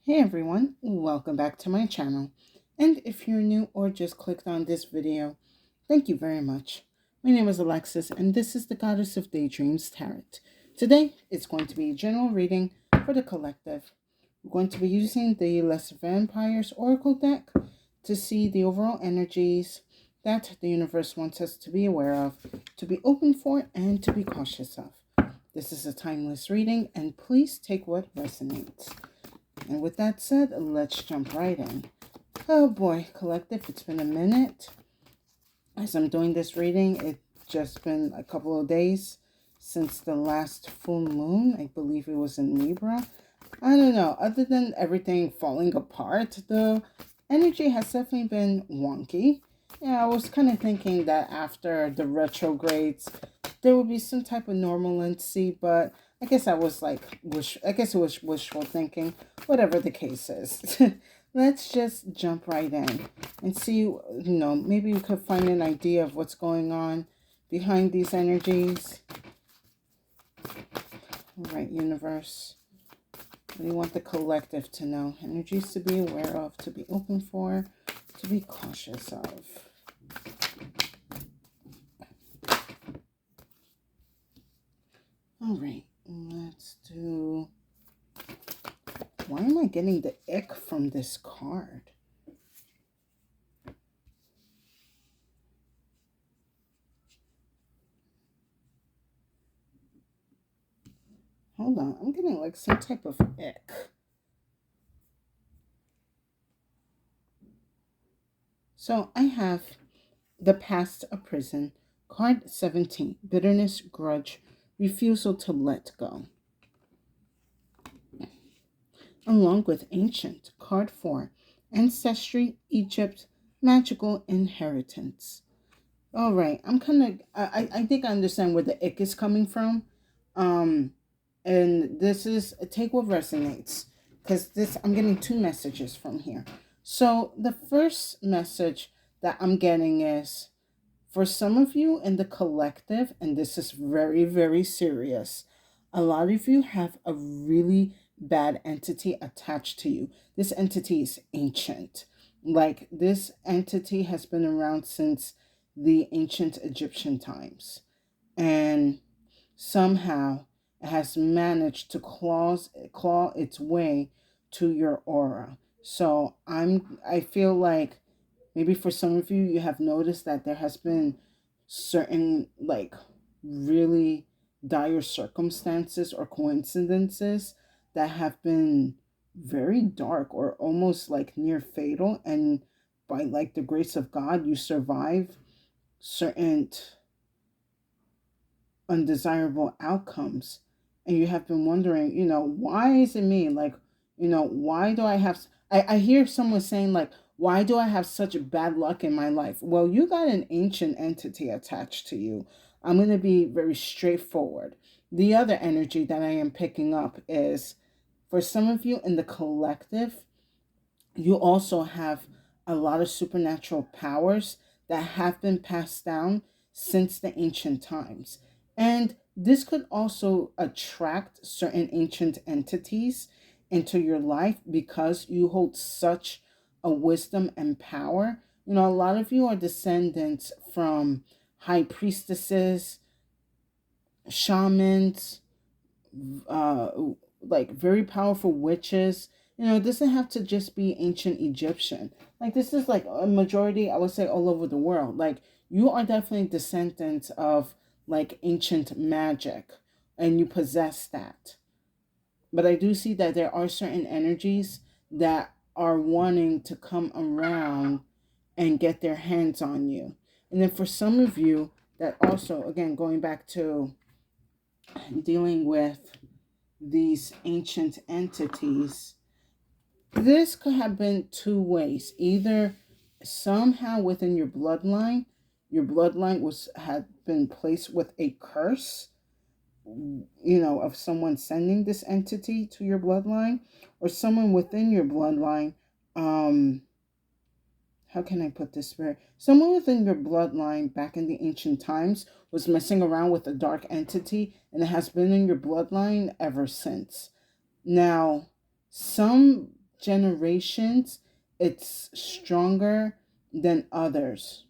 Hey everyone, welcome back to my channel. And if you're new or just clicked on this video, thank you very much. My name is Alexis and this is the Goddess of Daydreams Tarot. Today it's going to be a general reading for the collective. We're going to be using the Lesser Vampires Oracle deck to see the overall energies that the universe wants us to be aware of, to be open for, and to be cautious of. This is a timeless reading and please take what resonates. And with that said, let's jump right in. Oh boy, collective, it's been a minute. As I'm doing this reading, it's just been a couple of days since the last full moon. I believe it was in Libra. I don't know. Other than everything falling apart, the energy has definitely been wonky. Yeah, I was kind of thinking that after the retrogrades, there would be some type of normalcy, but I guess I was like, I guess it was wishful thinking, whatever the case is. Let's just jump right in and see, maybe we could find an idea of what's going on behind these energies. All right, universe. What do you want the collective to know? Energies to be aware of, to be open for, to be cautious of. All right, let's do... Why am I getting the ick from this card? Hold on, I'm getting like some type of ick. So I have the past of prison, card 17, bitterness, grudge, refusal to let go. Along with ancient, card 4, ancestry, Egypt, magical inheritance. All right, I'm kind of, I think I understand where the ick is coming from. And this is, take what resonates, because I'm getting two messages from here. So the first message that I'm getting is, for some of you in the collective, and this is very, very serious, a lot of you have a really bad entity attached to you. This entity is ancient. Like, this entity has been around since the ancient Egyptian times. And somehow it has managed to claw its way to your aura. So I feel like maybe for some of you, you have noticed that there has been certain like really dire circumstances or coincidences that have been very dark or almost like near fatal, and by like the grace of God you survive certain undesirable outcomes, and you have been wondering, why is it me? Like, why do I have, I hear someone saying like, why do I have such bad luck in my life? Well, you got an ancient entity attached to you. I'm going to be very straightforward. The other energy that I am picking up is, for some of you in the collective, you also have a lot of supernatural powers that have been passed down since the ancient times. And this could also attract certain ancient entities into your life because you hold such a wisdom and power. A lot of you are descendants from high priestesses, shamans, uh, like very powerful witches. It doesn't have to just be ancient Egyptian. Like, this is like a majority, I would say, all over the world. Like, you are definitely descendants of like ancient magic and you possess that. But I do see that there are certain energies that are wanting to come around and get their hands on you. And then for some of you, that also, again, going back to dealing with these ancient entities, this could have been two ways. Either somehow within your bloodline had been placed with a curse, of someone sending this entity to your bloodline, or someone within your bloodline, how can I put this where someone within your bloodline back in the ancient times was messing around with a dark entity, and it has been in your bloodline ever since. Now, some generations it's stronger than others.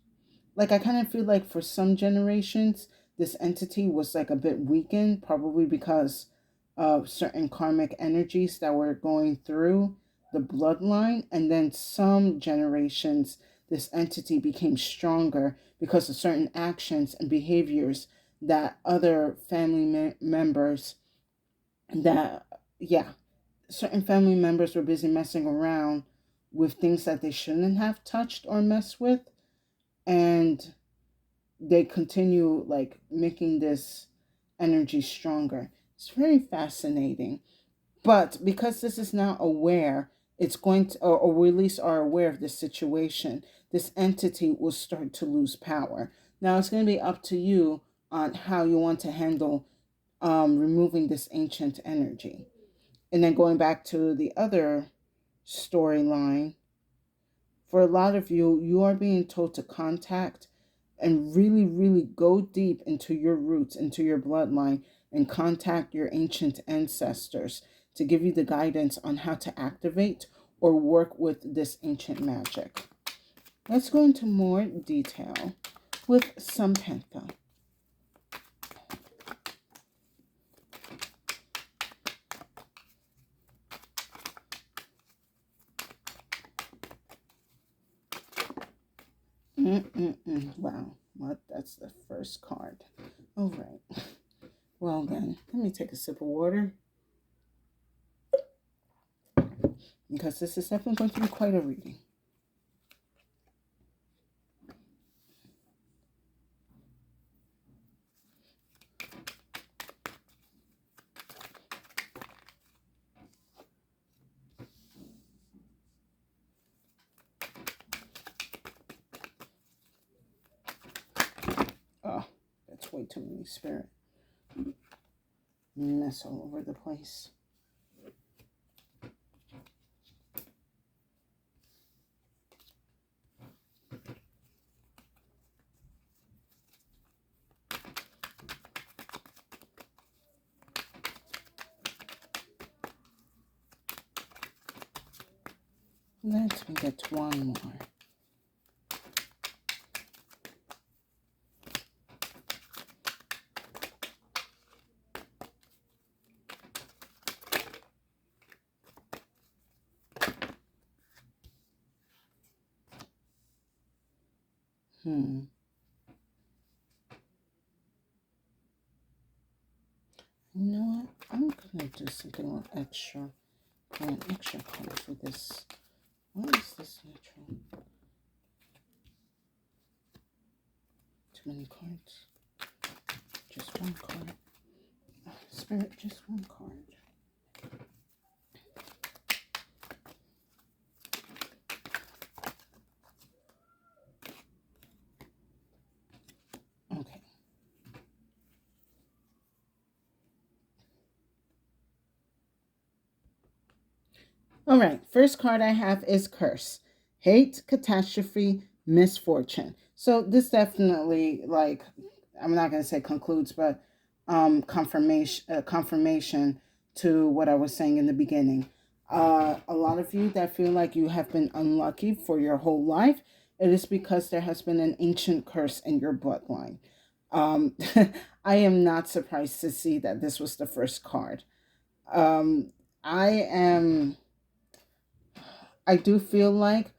Like, I kind of feel like for some generations, this entity was like a bit weakened, probably because of certain karmic energies that were going through the bloodline. And then some generations, this entity became stronger because of certain actions and behaviors that other family members, that, yeah, certain family members were busy messing around with things that they shouldn't have touched or messed with. And they continue like making this energy stronger. It's very fascinating. But because this is now aware, it's going to, or at least are aware of this situation, this entity will start to lose power. Now it's going to be up to you on how you want to handle removing this ancient energy. And then going back to the other storyline, for a lot of you, you are being told to contact and really, really go deep into your roots, into your bloodline, and contact your ancient ancestors to give you the guidance on how to activate or work with this ancient magic. Let's go into more detail with some Pantha. Wow, what? That's the first card. All right. Well then, let me take a sip of water, because this is definitely going to be quite a reading. Oh, that's way too many spirit. Mess all over the place. Let me get one more. You know what? I'm gonna do something a little extra. An extra card for this. What is this neutral? Too many cards. Just one card. Spirit, just one card. Okay. All right. First card I have is Curse. Hate, catastrophe, misfortune. So this definitely, like, I'm not going to say concludes, but confirmation to what I was saying in the beginning. A lot of you that feel like you have been unlucky for your whole life, it is because there has been an ancient curse in your bloodline. Um, I am not surprised to see that this was the first card. Um, I am. I do feel like,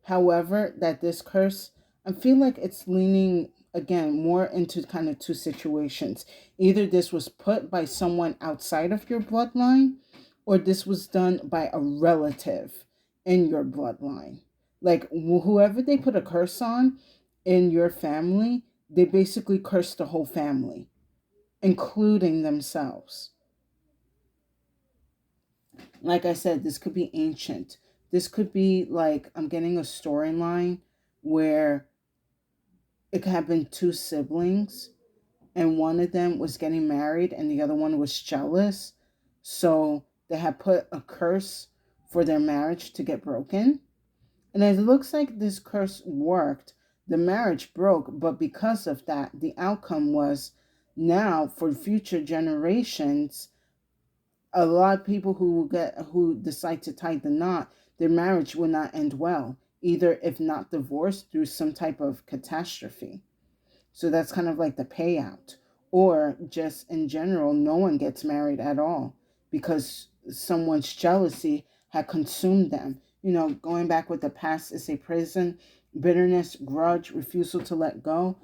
however, that this curse, I feel like it's leaning again more into kind of two situations. Either this was put by someone outside of your bloodline, or this was done by a relative in your bloodline. Like, whoever they put a curse on in your family, they basically cursed the whole family, including themselves. Like I said, this could be ancient. This could be like, I'm getting a storyline where it could have been two siblings and one of them was getting married and the other one was jealous. So they had put a curse for their marriage to get broken. And it looks like this curse worked. The marriage broke, but because of that, the outcome was now for future generations, a lot of people who decide to tie the knot, their marriage will not end well, either if not divorce through some type of catastrophe. So that's kind of like the payout. Or just in general, no one gets married at all because someone's jealousy had consumed them. Going back with the past is a prison, bitterness, grudge, refusal to let go.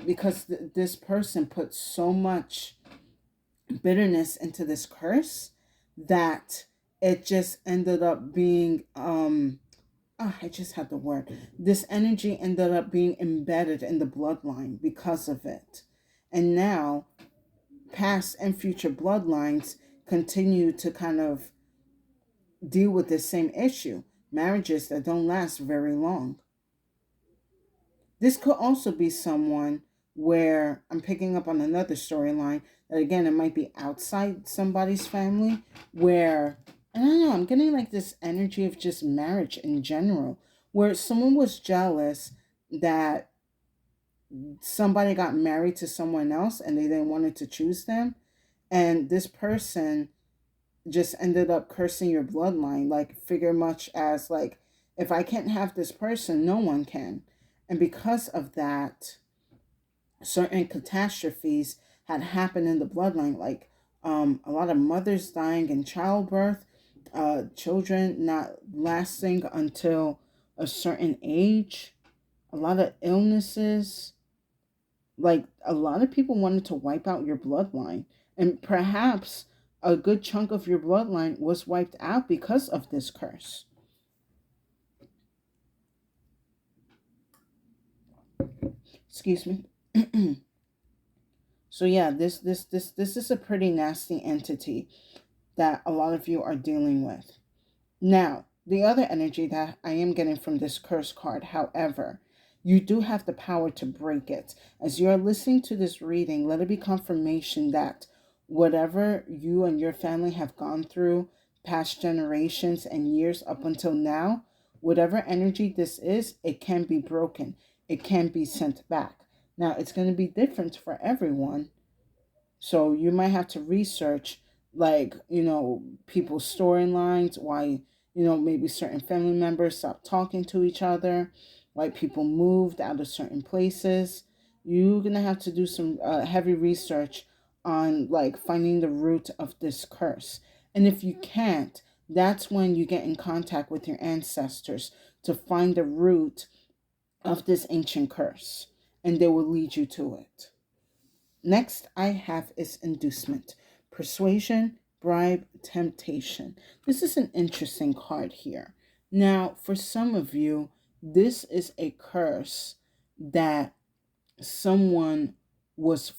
Because this person put so much bitterness into this curse that it just ended up being I just had the word. This energy ended up being embedded in the bloodline because of it. And now, past and future bloodlines continue to kind of deal with this same issue. Marriages that don't last very long. This could also be someone where I'm picking up on another storyline that, again, it might be outside somebody's family where, and I don't know, I'm getting like this energy of just marriage in general, where someone was jealous that somebody got married to someone else and they didn't wanted to choose them. And this person just ended up cursing your bloodline, like figure much as like, if I can't have this person, no one can. And because of that, certain catastrophes had happened in the bloodline, like a lot of mothers dying in childbirth, children not lasting until a certain age, a lot of illnesses. Like a lot of people wanted to wipe out your bloodline, and perhaps a good chunk of your bloodline was wiped out because of this curse. Excuse me. So yeah, this is a pretty nasty entity that a lot of you are dealing with. Now, the other energy that I am getting from this curse card, however, you do have the power to break it. As you are listening to this reading, let it be confirmation that whatever you and your family have gone through, past generations and years up until now, whatever energy this is, it can be broken. It can be sent back. Now, it's going to be different for everyone, so you might have to research, like, people's storylines, why, maybe certain family members stopped talking to each other, why people moved out of certain places. You're going to have to do some heavy research on, like, finding the root of this curse. And if you can't, that's when you get in contact with your ancestors to find the root of this ancient curse, and they will lead you to it. Next, I have is inducement, persuasion, bribe, temptation. This is an interesting card here. Now, for some of you, this is a curse that someone was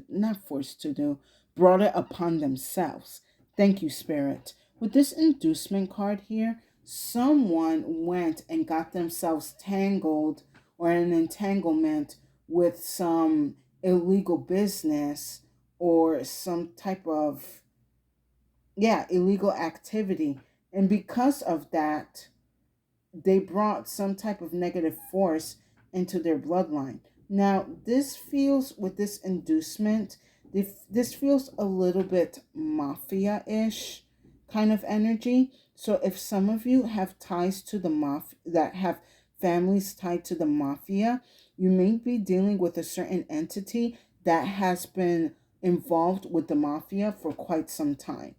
not forced to do, brought it upon themselves. Thank you, Spirit. With this inducement card here, someone went and got themselves tangled or an entanglement with some illegal business or some type of, yeah, illegal activity. And because of that, they brought some type of negative force into their bloodline. Now, this feels, with this inducement, this feels a little bit mafia-ish kind of energy. So if some of you have ties to the mafia, that have families tied to the mafia, you may be dealing with a certain entity that has been involved with the mafia for quite some time.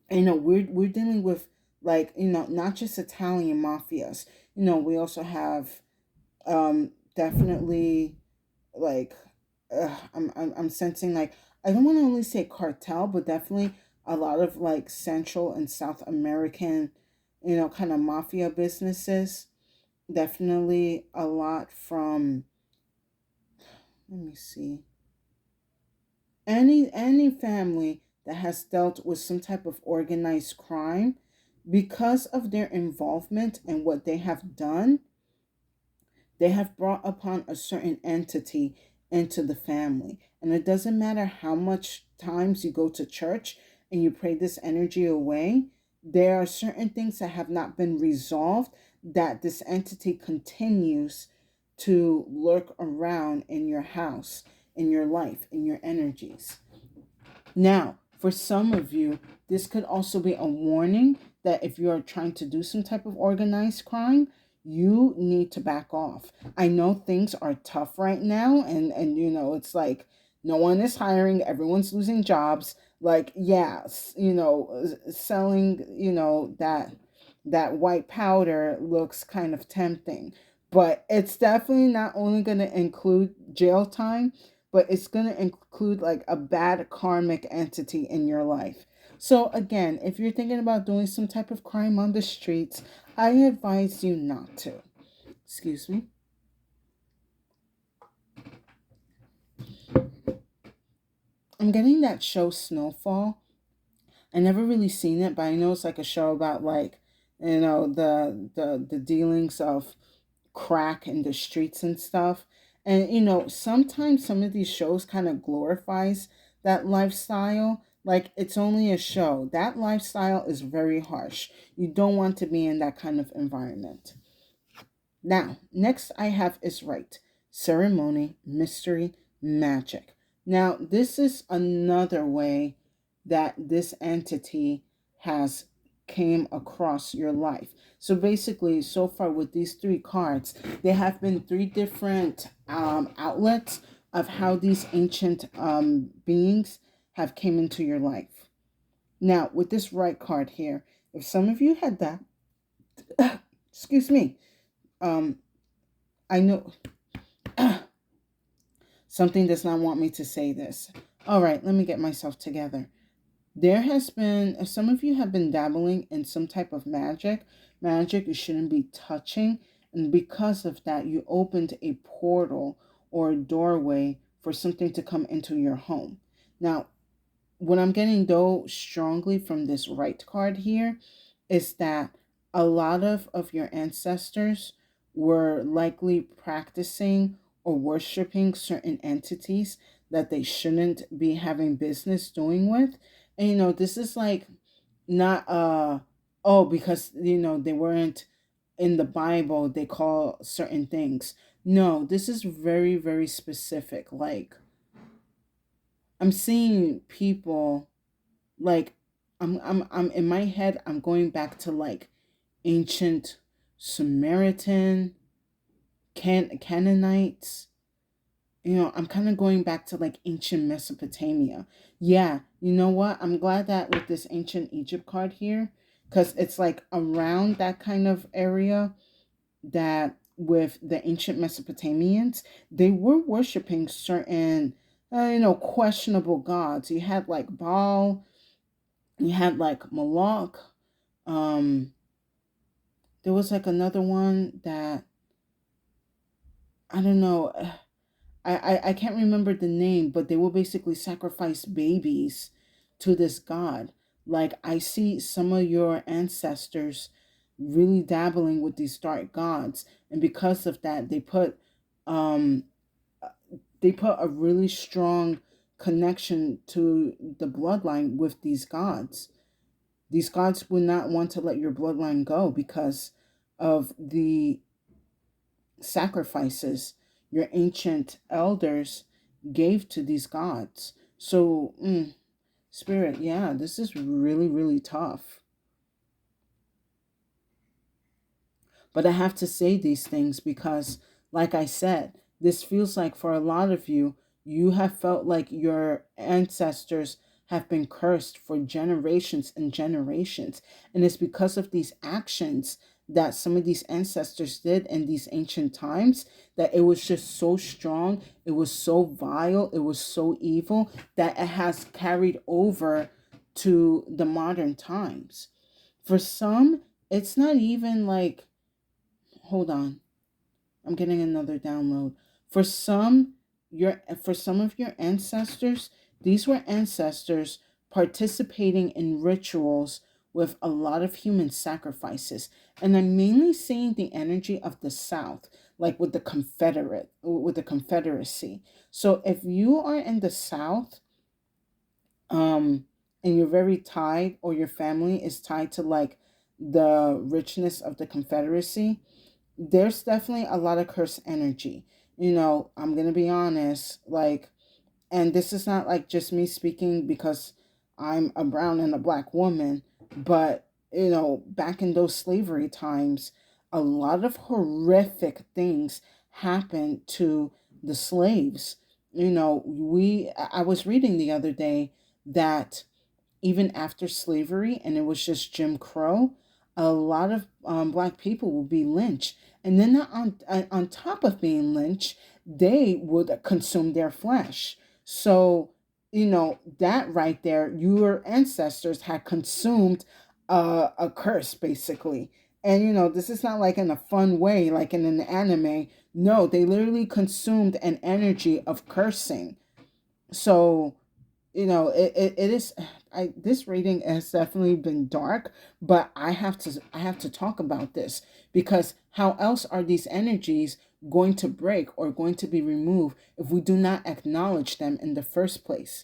And we're dealing with, like, not just Italian mafias. We also have definitely, like, I'm sensing, like, I don't want to only say cartel, but definitely a lot of, like, Central and South American, kind of mafia businesses. Definitely a lot from, let me see, any family that has dealt with some type of organized crime. Because of their involvement and what they have done, they have brought upon a certain entity into the family. And it doesn't matter how much times you go to church and you pray this energy away, there are certain things that have not been resolved, that this entity continues to lurk around in your house, in your life, in your energies. Now, For some of you, this could also be a warning that if you are trying to do some type of organized crime, you need to back off. I know things are tough right now, and it's like no one is hiring, everyone's losing jobs. Like, yes, selling, that white powder looks kind of tempting, but it's definitely not only going to include jail time, but it's going to include like a bad karmic entity in your life. So again, if you're thinking about doing some type of crime on the streets, I advise you not to. Excuse me. I'm getting that show Snowfall. I never really seen it, but I know it's like a show about like, the dealings of crack in the streets and stuff. And sometimes some of these shows kind of glorifies that lifestyle. Like, it's only a show. That lifestyle is very harsh. You don't want to be in that kind of environment. Now, next I have is right. Ceremony, mystery, magic. Now, this is another way that this entity has came across your life. So basically, so far with these three cards, there have been three different outlets of how these ancient beings have came into your life. Now, with this right card here, if some of you had that, excuse me, um, I know something does not want me to say this. All right, let me get myself together. There has been, some of you have been dabbling in some type of magic you shouldn't be touching. And because of that, you opened a portal or a doorway for something to come into your home. Now, what I'm getting though strongly from this right card here is that a lot of your ancestors were likely practicing or worshiping certain entities that they shouldn't be having business doing with. And this is like not oh, because they weren't in the Bible, they call certain things. No, this is very, very specific. Like, I'm seeing people, like, I'm in my head, I'm going back to like ancient Samaritan, Canaanites. I'm kind of going back to like ancient Mesopotamia. Yeah, you know what? I'm glad that with this ancient Egypt card here, because it's like around that kind of area, that with the ancient Mesopotamians, they were worshiping certain, questionable gods. You had like Baal, you had like Moloch. Um, there was like another one that I don't know. I can't remember the name, but they will basically sacrifice babies to this god. Like, I see some of your ancestors really dabbling with these dark gods, and because of that, um they put a really strong connection to the bloodline with these gods. These gods would not want to let your bloodline go because of the sacrifices your ancient elders gave to these gods. So, spirit, yeah, this is really, really tough. But I have to say these things because, like I said, this feels like for a lot of you, you have felt like your ancestors have been cursed for generations and generations. And it's because of these actions that some of these ancestors did in these ancient times, that it was just so strong, it was so vile, it was so evil, that it has carried over to the modern times. For some, it's not even like, hold on, I'm getting another download. For some, for some of your ancestors, these were ancestors participating in rituals with a lot of human sacrifices. And I'm mainly seeing the energy of the South, like with the Confederacy. So if you are in the South, um, and you're very tied, or your family is tied to like the richness of the Confederacy, there's definitely a lot of cursed energy. I'm going to be honest, like, and this is not like just me speaking because I'm a brown and a black woman, but back in those slavery times, a lot of horrific things happened to the slaves. I was reading the other day that even after slavery and it was just Jim Crow, a lot of black people would be lynched. And then on top of being lynched, they would consume their flesh. So, that right there, your ancestors had consumed a curse, basically. And, this is not like in a fun way, like in an anime. No, they literally consumed an energy of cursing. So, it is this reading has definitely been dark, but I have to talk about this, because how else are these energies going to break or going to be removed if we do not acknowledge them in the first place?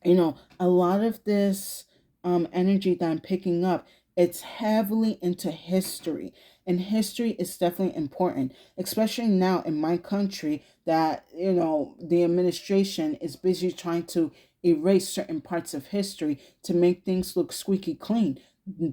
A lot of this energy that I'm picking up, it's heavily into history. And history is definitely important, especially now in my country that, the administration is busy trying to erase certain parts of history to make things look squeaky clean.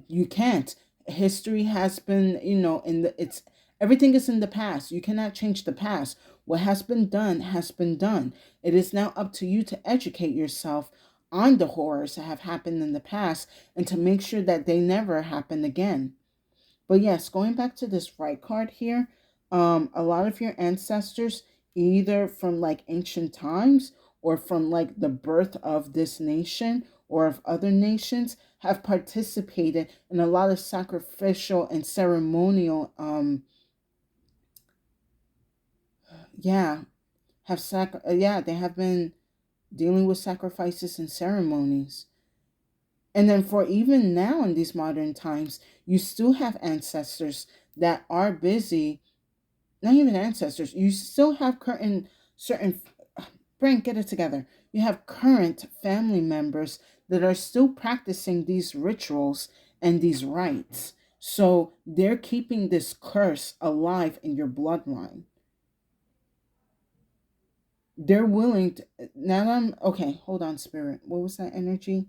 You can't. History has been, in the it's everything is in the past. You cannot change the past. What has been done has been done. It is now up to you to educate yourself on the horrors that have happened in the past and to make sure that they never happen again. But yes, going back to this right card here, a lot of your ancestors, either from like ancient times or from like the birth of this nation or of other nations, have participated in a lot of sacrificial and ceremonial, yeah, they have been dealing with sacrifices and ceremonies. And then for even now in these modern times, you still have ancestors that are busy, not even ancestors, you still have certain brain, get it together. You have current family members that are still practicing these rituals and these rites. So they're keeping this curse alive in your bloodline. They're willing to, now I'm okay, hold on, spirit. What was that energy?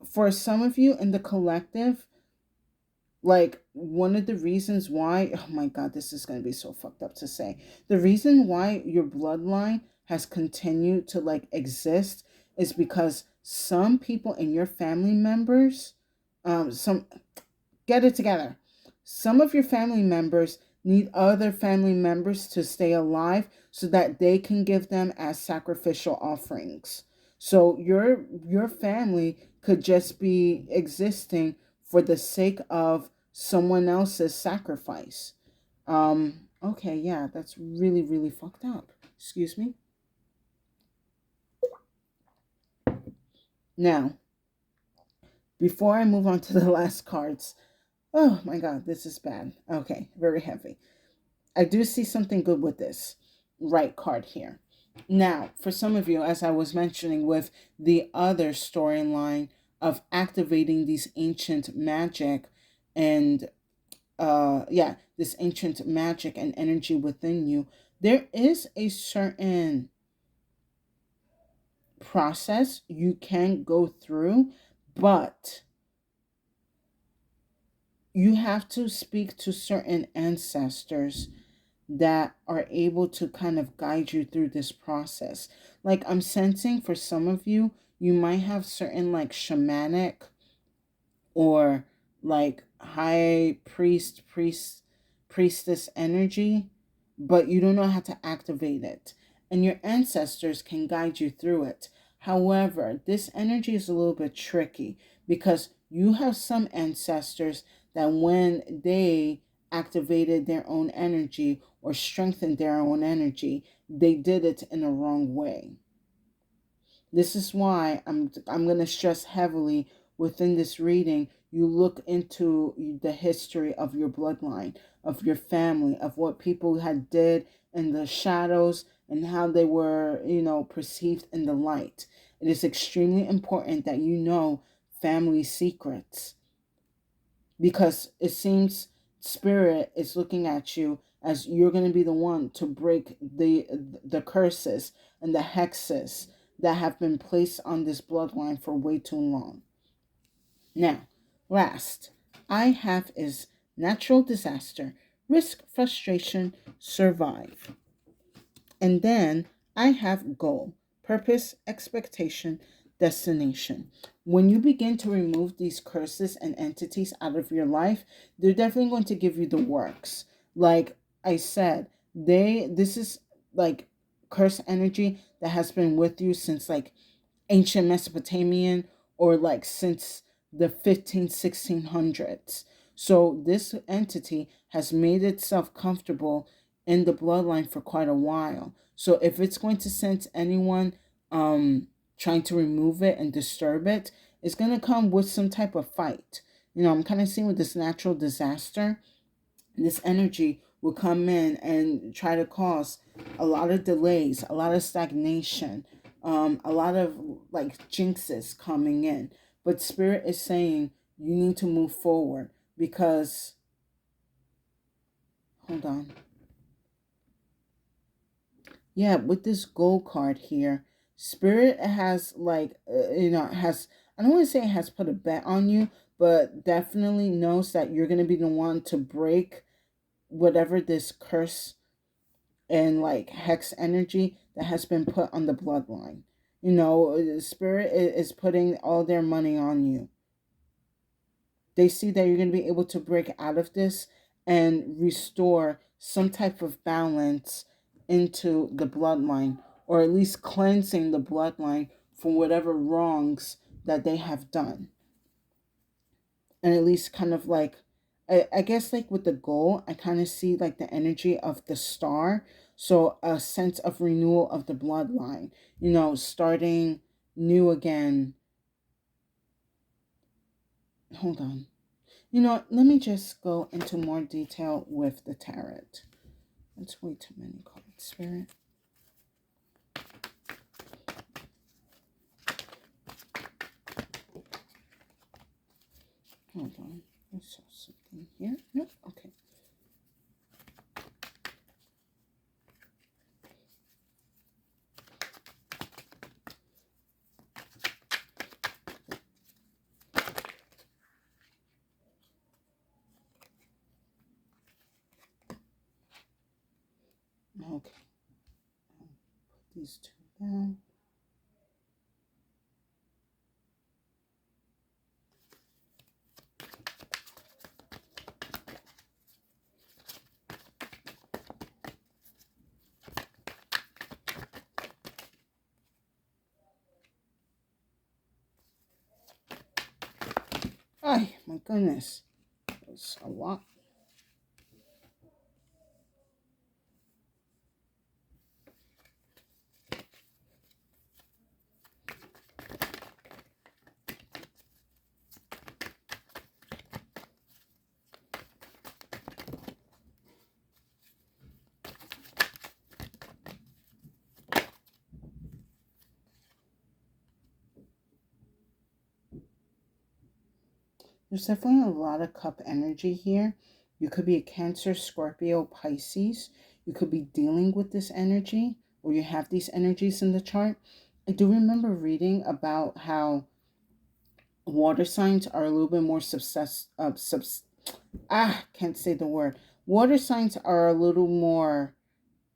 For some of you in the collective, like one of the reasons why, oh my god, this is going to be so fucked up to say, the reason why your bloodline has continued to like exist is because some people in your family members, some get it together. Some of your family members need other family members to stay alive so that they can give them as sacrificial offerings. So your family could just be existing for the sake of someone else's sacrifice. Okay, yeah, that's really really fucked up. Excuse me. Now, before I move on to the last cards, oh my god, this is bad. Okay, very heavy. I do see something good with this right card here. Now, for some of you, as I was mentioning with the other storyline of activating these ancient magic and this ancient magic and energy within you, there is a certain process you can go through, but you have to speak to certain ancestors that are able to kind of guide you through this process. Like I'm sensing for some of you, you might have certain like shamanic or like high priestess energy, but you don't know how to activate it. And your ancestors can guide you through it. However, this energy is a little bit tricky because you have some ancestors that when they activated their own energy or strengthened their own energy, they did it in a wrong way. This is why I'm going to stress heavily within this reading. You look into the history of your bloodline, of your family, of what people had did in the shadows and how they were, perceived in the light. It is extremely important that you know family secrets, because it seems spirit is looking at you as you're going to be the one to break the curses and the hexes that have been placed on this bloodline for way too long. Now, last I have is natural disaster, risk, frustration, survive. And then I have goal, purpose, expectation, destination. When you begin to remove these curses and entities out of your life, they're definitely going to give you the works. Like I said, this is like curse energy that has been with you since like ancient Mesopotamian, or like since the 1600s. So this entity has made itself comfortable in the bloodline for quite a while. So if it's going to sense anyone trying to remove it and disturb it, it's going to come with some type of fight. I'm kind of seeing with this natural disaster, this energy will come in and try to cause a lot of delays, a lot of stagnation, a lot of like jinxes coming in. But Spirit is saying you need to move forward because, hold on. Yeah, with this gold card here, Spirit has like, has, I don't want to say it has put a bet on you, but definitely knows that you're going to be the one to break whatever this curse and like hex energy that has been put on the bloodline. Spirit is putting all their money on you. They see that you're going to be able to break out of this and restore some type of balance into the bloodline, or at least cleansing the bloodline from whatever wrongs that they have done. And at least kind of like, I guess like with the goal, I kind of see like the energy of the star. So a sense of renewal of the bloodline, starting new again. Hold on. Let me just go into more detail with the tarot. That's way too many cards, Spirit. Hold on. I saw something here. Nope. Okay. Okay. I'll put these two down. Ay, my goodness. That's a lot. There's definitely a lot of cup energy here. You could be a Cancer, Scorpio, Pisces. You could be dealing with this energy, or you have these energies in the chart. I do remember reading about how water signs are a little bit more can't say the word. Water signs are a little more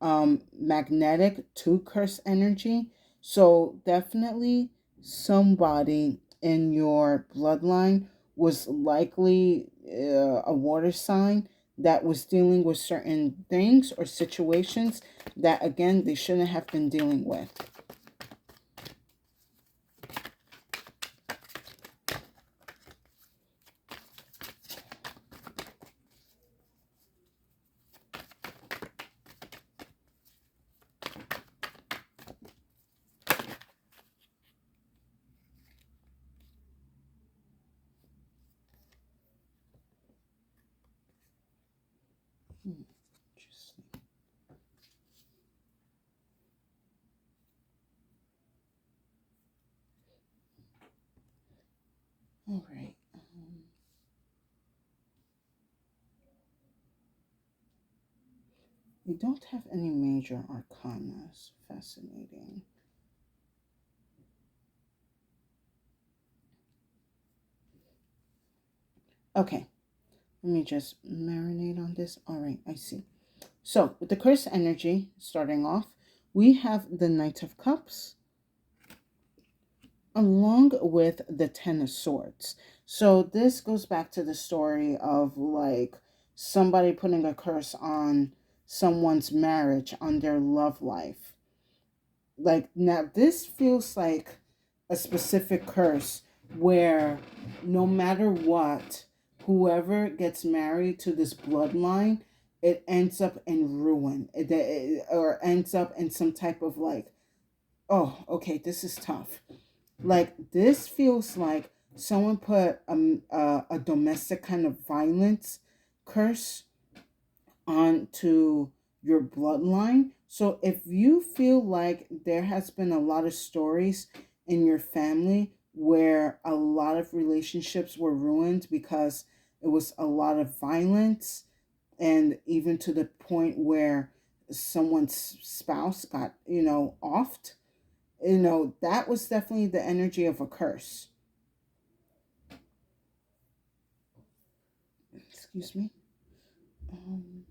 magnetic to curse energy. So definitely somebody in your bloodline was likely a water sign that was dealing with certain things or situations that again they shouldn't have been dealing with. Interesting. All right. We don't have any major arcanas. Fascinating. Okay, let me just marinate on this. All right, I see. So, with the curse energy starting off, we have the Knight of Cups along with the Ten of Swords. So, this goes back to the story of like somebody putting a curse on someone's marriage, on their love life. Like, now, this feels like a specific curse where no matter what, whoever gets married to this bloodline, it ends up in ruin, or ends up in some type of like, oh, okay, this is tough. Like, this feels like someone put a domestic kind of violence curse onto your bloodline. So if you feel like there has been a lot of stories in your family where a lot of relationships were ruined because it was a lot of violence, and even to the point where someone's spouse got, offed, that was definitely the energy of a curse. Excuse me. Um,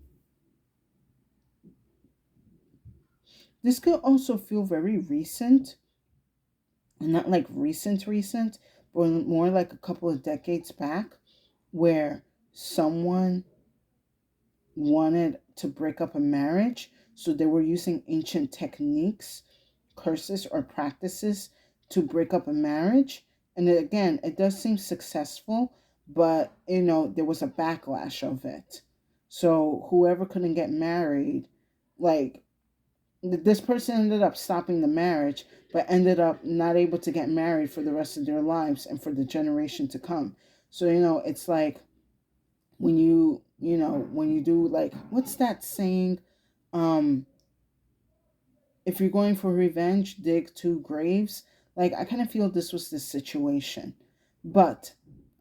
this could also feel very recent, not like recent, but more like a couple of decades back, where someone wanted to break up a marriage. So they were using ancient techniques, curses, or practices to break up a marriage. And again, it does seem successful, but there was a backlash of it. So whoever couldn't get married, like, this person ended up stopping the marriage, but ended up not able to get married for the rest of their lives and for the generation to come. So it's like when you do, like, what's that saying, um if you're going for revenge, dig two graves. Like, I kind of feel this was the situation. But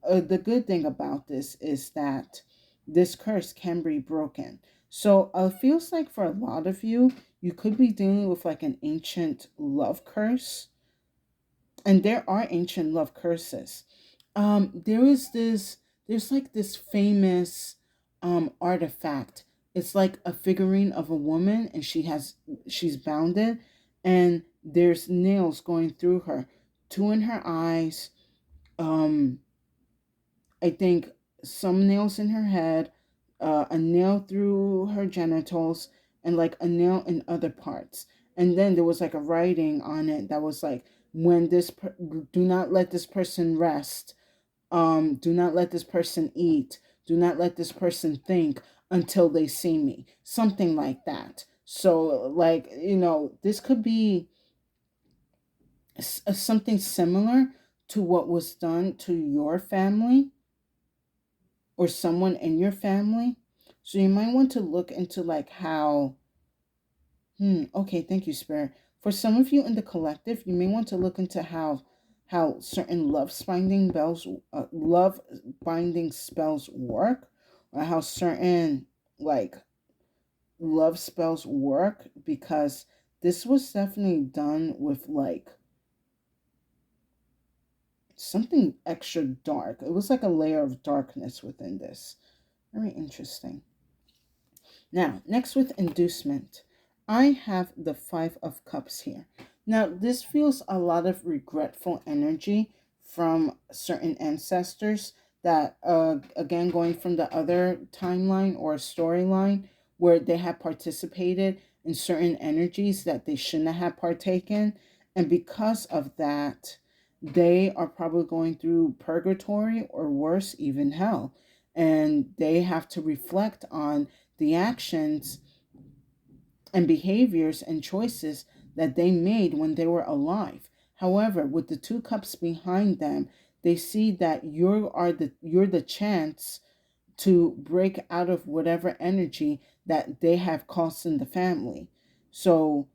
the good thing about this is that this curse can be broken. So it feels like for a lot of you, you could be dealing with like an ancient love curse. And there are ancient love curses. There is this, there's like this famous artifact. It's like a figurine of a woman, and she's bounded, and there's nails going through her, two in her eyes, um I think some nails in her head, a nail through her genitals, and like a nail in other parts. And then there was like a writing on it that was like, when do not let this person rest. Do not let this person eat. Do not let this person think until they see me. Something like that. So, like, this could be something similar to what was done to your family or someone in your family. So you might want to look into like how, okay, thank you, Spirit. For some of you in the collective, you may want to look into how certain love binding spells work, or how certain like love spells work, because this was definitely done with like something extra dark. It was like a layer of darkness within this. Very interesting. Now, next with inducement, I have the Five of Cups here. Now, this feels a lot of regretful energy from certain ancestors that, again, going from the other timeline or storyline where they have participated in certain energies that they shouldn't have partaken. And because of that, they are probably going through purgatory or worse, even hell. And they have to reflect on the actions and behaviors and choices that they made when they were alive. However, with the two cups behind them, they see that you're the chance to break out of whatever energy that they have caused in the family. So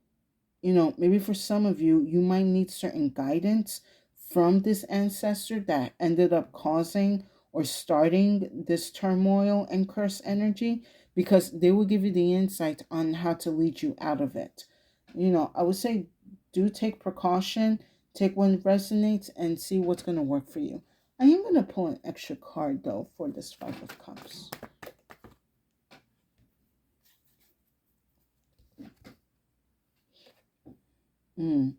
maybe for some of you, you might need certain guidance from this ancestor that ended up causing or starting this turmoil and curse energy, because they will give you the insight on how to lead you out of it. I would say do take precaution, take what resonates, and see what's going to work for you. I am going to pull an extra card, though, for this Five of Cups.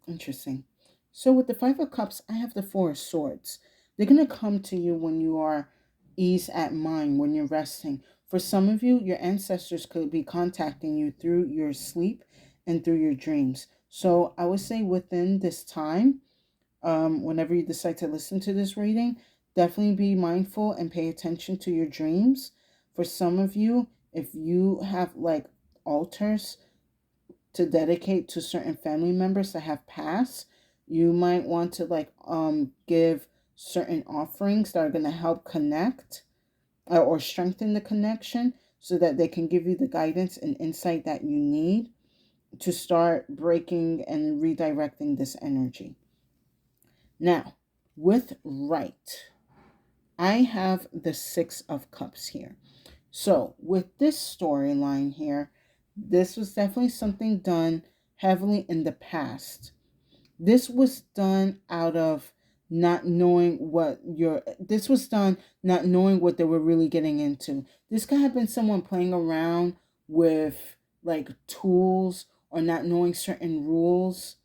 Interesting. So with the Five of Cups, I have the Four of Swords. They're going to come to you when you are ease at mind, when you're resting. For some of you, your ancestors could be contacting you through your sleep and through your dreams. So I would say within this time, whenever you decide to listen to this reading, definitely be mindful and pay attention to your dreams. For some of you, if you have like altars to dedicate to certain family members that have passed, you might want to give certain offerings that are going to help connect or strengthen the connection so that they can give you the guidance and insight that you need to start breaking and redirecting this energy. Now, with right, I have the Six of Cups here. So, with this storyline here, this was definitely something done heavily in the past. This was done out of not knowing this was done not knowing what they were really getting into. This could have been someone playing around with like tools or not knowing certain rules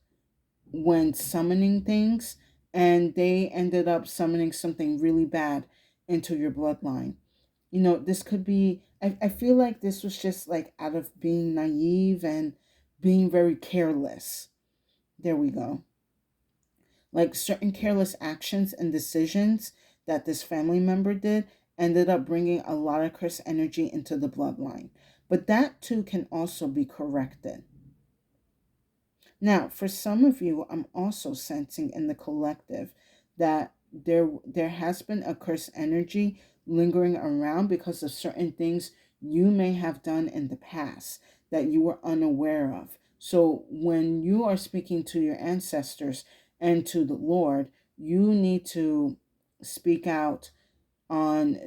when summoning things, and they ended up summoning something really bad into your bloodline. This could be, I feel like this was just like out of being naive and being very careless. There we go. Like certain careless actions and decisions that this family member did ended up bringing a lot of cursed energy into the bloodline. But that too can also be corrected. Now, for some of you, I'm also sensing in the collective that there has been a cursed energy lingering around because of certain things you may have done in the past that you were unaware of. So when you are speaking to your ancestors and to the Lord, you need to speak out on,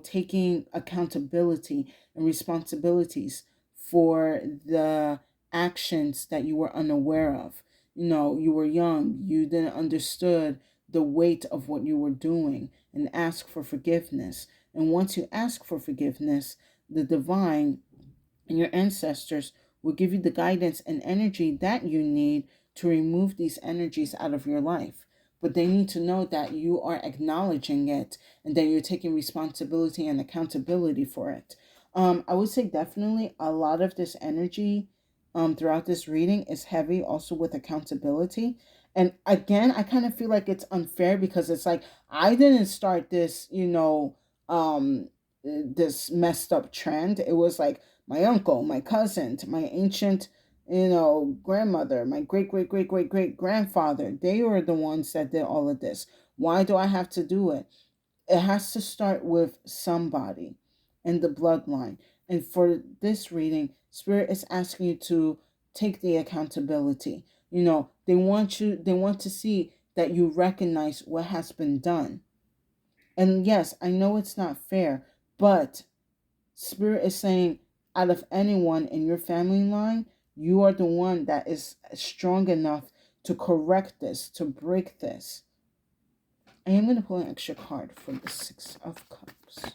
taking accountability and responsibilities for the actions that you were unaware of. You were young, you didn't understood the weight of what you were doing, and ask for forgiveness. And once you ask for forgiveness, the divine and your ancestors will give you the guidance and energy that you need to remove these energies out of your life. But they need to know that you are acknowledging it and that you're taking responsibility and accountability for it. I would say definitely a lot of this energy throughout this reading is heavy also with accountability. And again, I kind of feel like it's unfair because it's like I didn't start this, this messed up trend. It was like my uncle, my cousin, my ancient, grandmother, my great, great, great, great, great grandfather. They were the ones that did all of this. Why do I have to do it? It has to start with somebody in the bloodline. And for this reading, Spirit is asking you to take the accountability. They want to see that you recognize what has been done. And yes, I know it's not fair, but Spirit is saying, out of anyone in your family line, you are the one that is strong enough to correct this, to break this. I am going to pull an extra card for the Six of Cups.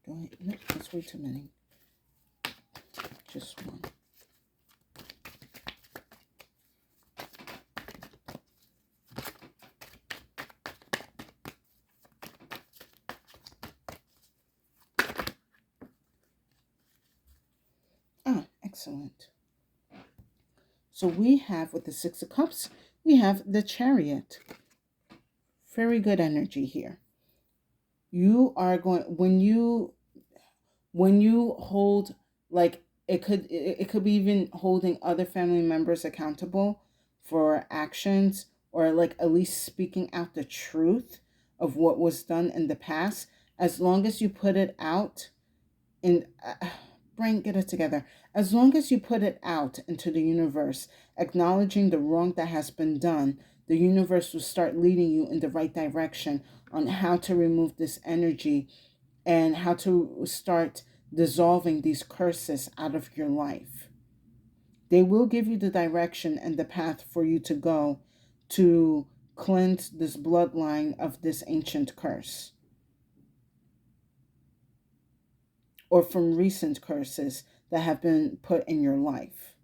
Go ahead. No, that's way too many. Just one. Ah, excellent. So we have, with the Six of Cups, we have the Chariot. Very good energy here. You are going, when you hold, like, it could be even holding other family members accountable for actions, or like at least speaking out the truth of what was done in the past, as long as you put it out in brain, get it together. As long as you put it out into the universe, acknowledging the wrong that has been done, the universe will start leading you in the right direction on how to remove this energy and how to start dissolving these curses out of your life. They will give you the direction and the path for you to go to cleanse this bloodline of this ancient curse, or from recent curses that have been put in your life.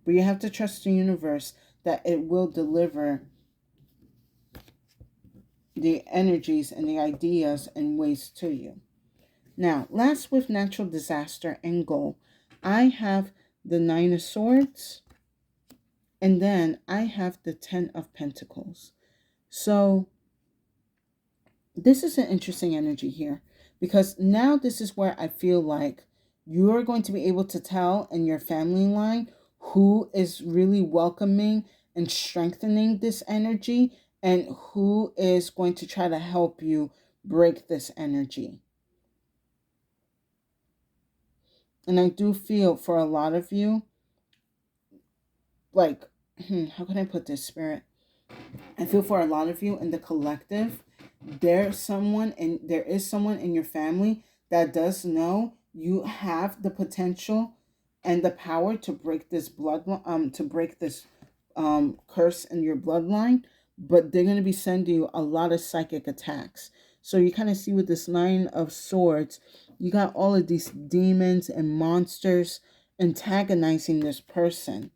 But you have to trust the universe that it will deliver the energies and the ideas and ways to you. Now, last with natural disaster and goal, I have the Nine of Swords, and then I have the Ten of Pentacles. So this is an interesting energy here, because now this is where I feel like you're going to be able to tell in your family line who is really welcoming and strengthening this energy and who is going to try to help you break this energy. And I do feel for a lot of you, like, how can I put this, Spirit? I feel for a lot of you in the collective, there is someone in your family that does know you have the potential and the power to break this curse in your bloodline, but they're going to be sending you a lot of psychic attacks. So you kind of see with this Nine of Swords, you got all of these demons and monsters antagonizing this person.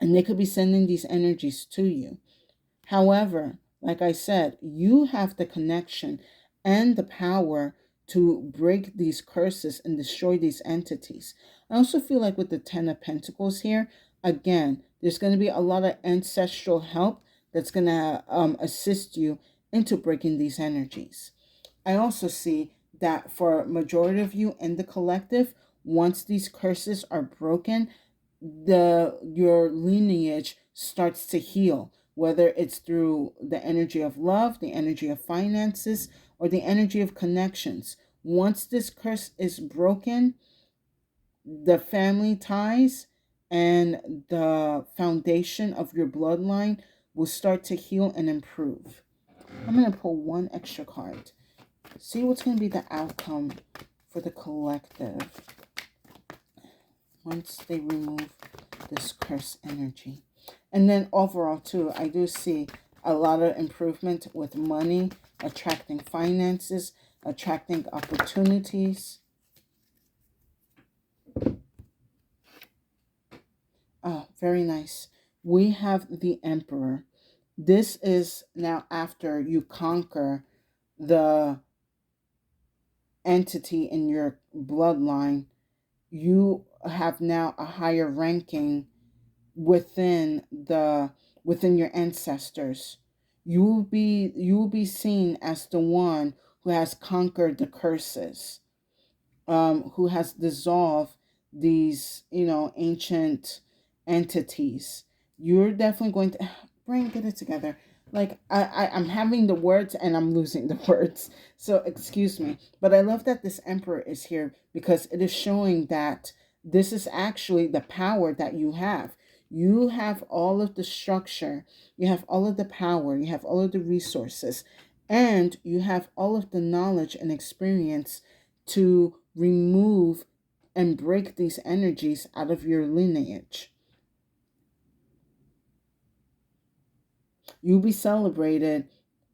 And they could be sending these energies to you. However, like I said, you have the connection and the power to break these curses and destroy these entities. I also feel like with the Ten of Pentacles here, again, there's going to be a lot of ancestral help that's going to assist you into breaking these energies. I also see that for a majority of you in the collective, once these curses are broken, your lineage starts to heal, whether it's through the energy of love, the energy of finances, or the energy of connections. Once this curse is broken, the family ties and the foundation of your bloodline will start to heal and improve. I'm going to pull one extra card. See what's going to be the outcome for the collective once they remove this curse energy. And then overall too, I do see a lot of improvement with money, attracting finances, attracting opportunities. Oh, very nice. We have the Emperor. This is now after you conquer the entity in your bloodline. You have now a higher ranking within your ancestors. You will be seen as the one who has conquered the curses, who has dissolved these ancient entities. You're definitely going to get it together. Like I'm having the words and I'm losing the words, so excuse me. But I love that this Emperor is here, because it is showing that this is actually the power that you have. You have all of the structure, you have all of the power, you have all of the resources, and you have all of the knowledge and experience to remove and break these energies out of your lineage. You'll be celebrated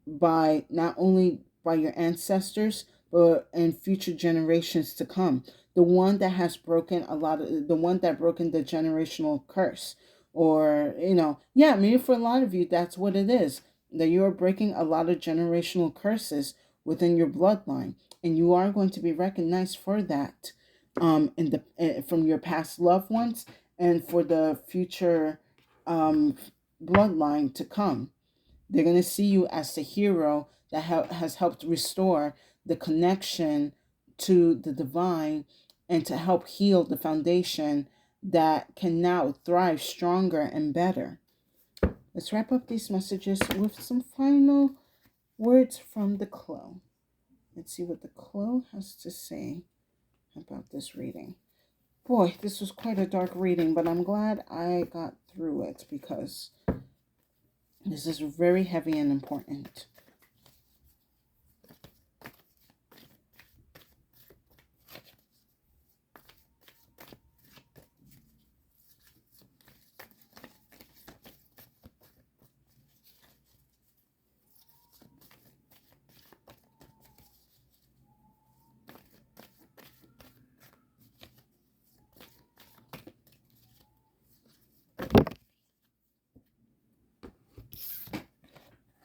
by not only by your ancestors, but in future generations to come. The one that has broken the one that broken the generational curse. Or, maybe for a lot of you, that's what it is. That you are breaking a lot of generational curses within your bloodline. And you are going to be recognized for that from your past loved ones and for the future bloodline to come. They're going to see you as the hero that has helped restore the connection to the divine and to help heal the foundation that can now thrive stronger and better. Let's wrap up these messages with some final words from the Clo. Let's see what the Clo has to say about this reading. Boy, this was quite a dark reading, but I'm glad I got through it because this is very heavy and important.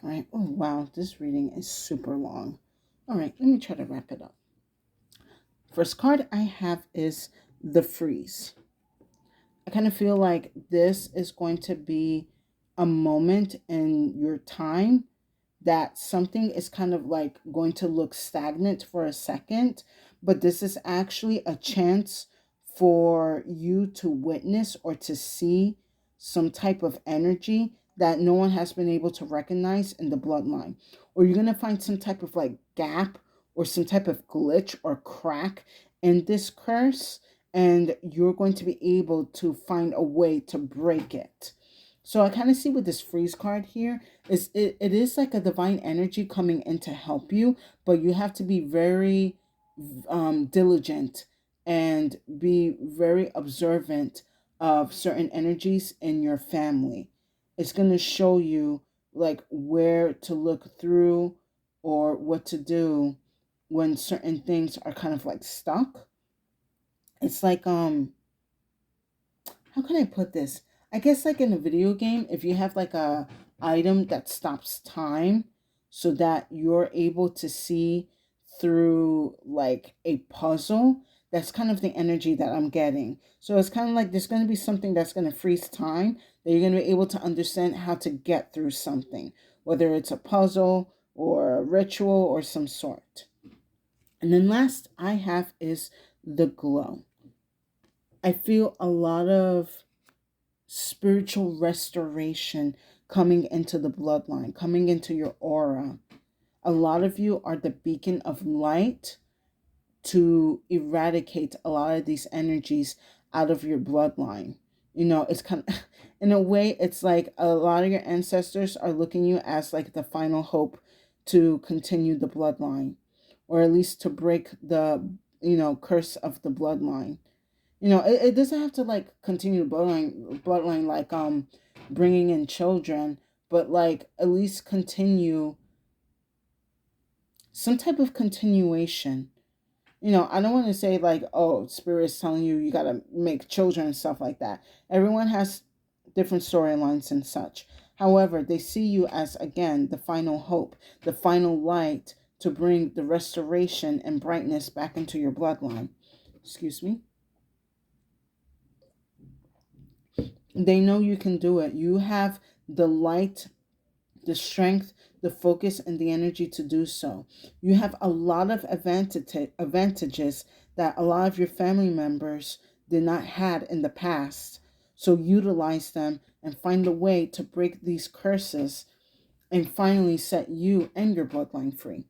All right. Oh, wow. This reading is super long. All right. Let me try to wrap it up. First card I have is the Freeze. I kind of feel like this is going to be a moment in your time that something is kind of like going to look stagnant for a second, but this is actually a chance for you to witness or to see some type of energy that no one has been able to recognize in the bloodline. Or you're going to find some type of like gap or some type of glitch or crack in this curse, and you're going to be able to find a way to break it. So I kind of see with this Freeze card here is it is like a divine energy coming in to help you, but you have to be very diligent and be very observant of certain energies in your family. It's going to show you like where to look through or what to do when certain things are kind of like stuck. It's like how can I put this? I guess like in a video game, if you have like a item that stops time so that you're able to see through like a puzzle, that's kind of the energy that I'm getting. So it's kind of like there's going to be something that's going to freeze time that you're going to be able to understand how to get through something, whether it's a puzzle or a ritual or some sort. And then last I have is the Glow. I feel a lot of spiritual restoration coming into the bloodline, coming into your aura. A lot of you are the beacon of light to eradicate a lot of these energies out of your bloodline. You know, it's kind of, in a way, it's like a lot of your ancestors are looking you as like the final hope to continue the bloodline, or at least to break the, curse of the bloodline. It doesn't have to like continue the bloodline like bringing in children, but like at least continue some type of continuation. I don't want to say like, oh, spirit is telling you you got to make children and stuff like that. Everyone has different storylines and such. However, they see you as, again, the final hope, the final light to bring the restoration and brightness back into your bloodline. Excuse me. They know you can do it. You have the light, the strength, the focus, and the energy to do so. You have a lot of advantages that a lot of your family members did not had in the past. So utilize them and find a way to break these curses and finally set you and your bloodline free.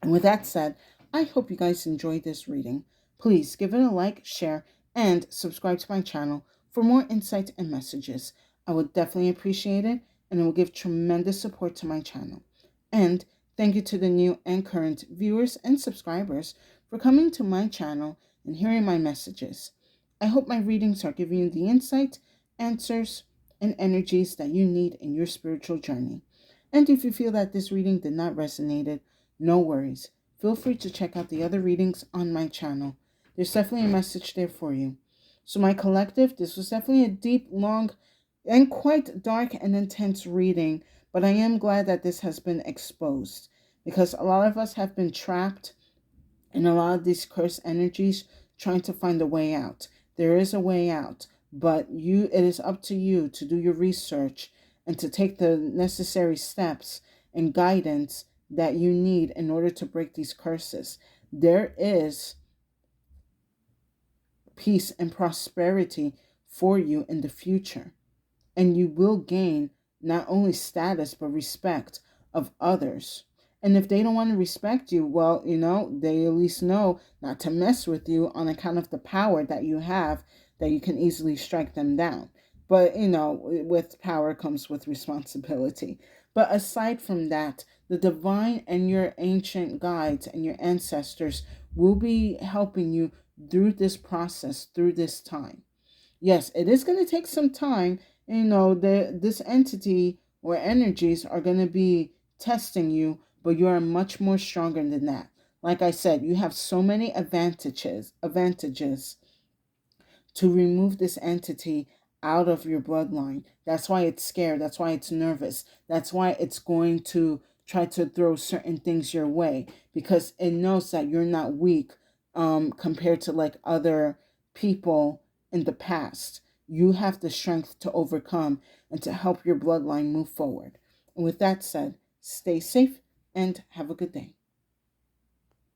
And with that said, I hope you guys enjoyed this reading. Please give it a like, share, and subscribe to my channel for more insights and messages. I would definitely appreciate it, and it will give tremendous support to my channel. And thank you to the new and current viewers and subscribers for coming to my channel and hearing my messages. I hope my readings are giving you the insight, answers, and energies that you need in your spiritual journey. And if you feel that this reading did not resonate, no worries. Feel free to check out the other readings on my channel. There's definitely a message there for you. So my collective, this was definitely a deep, long, and quite dark and intense reading, but I am glad that this has been exposed because a lot of us have been trapped in a lot of these cursed energies trying to find a way out. There is a way out, but it is up to you to do your research and to take the necessary steps and guidance that you need in order to break these curses. There is peace and prosperity for you in the future, and you will gain not only status but respect of others, And if they don't want to respect you, well, they at least know not to mess with you on account of the power that you have, that you can easily strike them down. But, with power comes with responsibility. But aside from that, the divine and your ancient guides and your ancestors will be helping you through this process, through this time. Yes, it is going to take some time. This entity or energies are going to be testing you, but you are much more stronger than that. Like I said, you have so many advantages to remove this entity out of your bloodline. That's why it's scared. That's why it's nervous. That's why it's going to try to throw certain things your way, because it knows that you're not weak compared to like other people in the past. You have the strength to overcome and to help your bloodline move forward. And with that said, stay safe and have a good day.